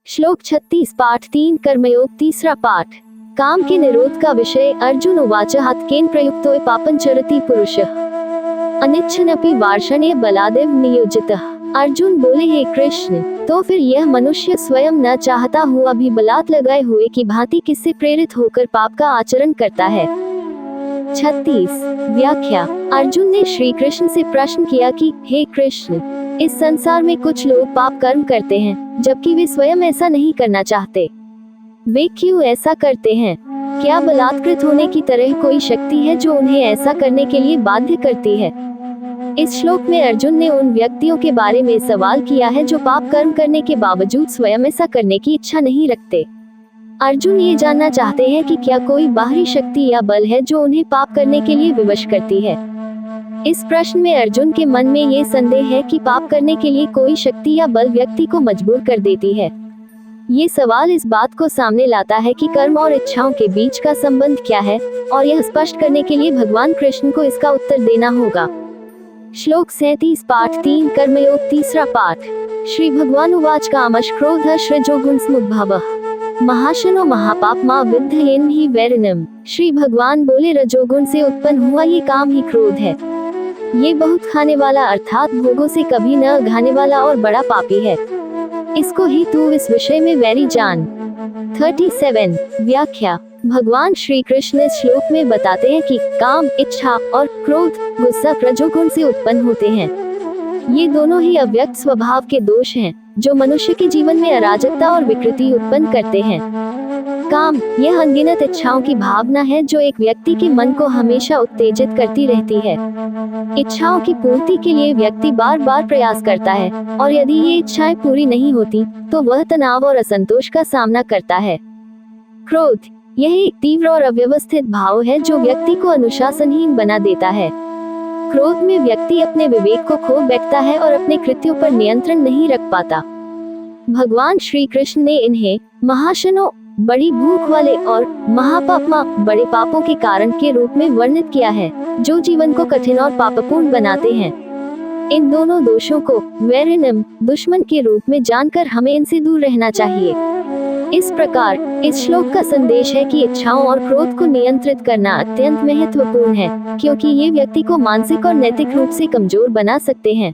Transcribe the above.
श्लोक 36 पाठ 3 कर्मयोग तीसरा पाठ। काम के निरोध का विषय। अर्जुन उवाच हत्केन प्रयुक्तो पापं चरति पुरुषः अनिच्छन्नपि वार्षण्य बलादेव नियोजितः। अर्जुन बोले, हे कृष्ण, तो फिर यह मनुष्य स्वयं न चाहता हुआ भी बलात् लगाए हुए की भांति किससे प्रेरित होकर पाप का आचरण करता है। 36 व्याख्या। अर्जुन ने श्री कृष्ण से प्रश्न किया कि हे कृष्ण, इस संसार में कुछ लोग पाप कर्म करते हैं जबकि वे स्वयं ऐसा नहीं करना चाहते। वे क्यों ऐसा करते हैं? क्या बलात्कृत होने की तरह कोई शक्ति है जो उन्हें ऐसा करने के लिए बाध्य करती है? इस श्लोक में अर्जुन ने उन व्यक्तियों के बारे में सवाल किया है जो पाप कर्म करने के बावजूद स्वयं ऐसा करने की इच्छा नहीं रखते। अर्जुन ये जानना चाहते हैं कि क्या कोई बाहरी शक्ति या बल है जो उन्हें पाप करने के लिए विवश करती है। इस प्रश्न में अर्जुन के मन में ये संदेह है कि पाप करने के लिए कोई शक्ति या बल व्यक्ति को मजबूर कर देती है। ये सवाल इस बात को सामने लाता है कि कर्म और इच्छाओं के बीच का संबंध क्या है, और यह स्पष्ट करने के लिए भगवान कृष्ण को इसका उत्तर देना होगा। श्लोक 37 पाठ 3 कर्मयोग तीसरा पाठ। श्री भगवान उवाच कामश क्रोधश रजोगुण समुद्भवः महाशनो महापापमा विद्धयेन हि वैरिणम्। श्री भगवान बोले, रजोगुण से उत्पन्न हुआ ये काम ही क्रोध है। ये बहुत खाने वाला अर्थात भोगों से कभी न घाने वाला और बड़ा पापी है। इसको ही तू इस विषय में वैरी जान। 37 व्याख्या। भगवान श्री कृष्ण इस श्लोक में बताते हैं कि काम, इच्छा और क्रोध, गुस्सा रजोगुण से उत्पन्न होते हैं। ये दोनों ही अव्यक्त स्वभाव के दोष हैं जो मनुष्य के जीवन में अराजकता और विकृति उत्पन्न करते हैं। काम, यह अनगिनत इच्छाओं की भावना है जो एक व्यक्ति के मन को हमेशा उत्तेजित करती रहती है। इच्छाओं की पूर्ति के लिए व्यक्ति बार बार प्रयास करता है, और यदि ये इच्छाएं पूरी नहीं होती तो वह तनाव और असंतोष का सामना करता है। क्रोध, यह एक तीव्र और अव्यवस्थित भाव है जो व्यक्ति को अनुशासनहीन बना देता है। क्रोध में व्यक्ति अपने विवेक को खो बैठता है और अपने कृत्यों पर नियंत्रण नहीं रख पाता। भगवान श्री कृष्ण ने इन्हें महाशनो, बड़ी भूख वाले, और महापापमा, बड़े पापों के कारण के रूप में वर्णित किया है जो जीवन को कठिन और पापपूर्ण बनाते हैं। इन दोनों दोषों को वैरिणम्, दुश्मन के रूप में जानकर हमें इनसे दूर रहना चाहिए। इस प्रकार इस श्लोक का संदेश है कि इच्छाओं और क्रोध को नियंत्रित करना अत्यंत महत्वपूर्ण है, क्योंकि ये व्यक्ति को मानसिक और नैतिक रूप से कमजोर बना सकते हैं।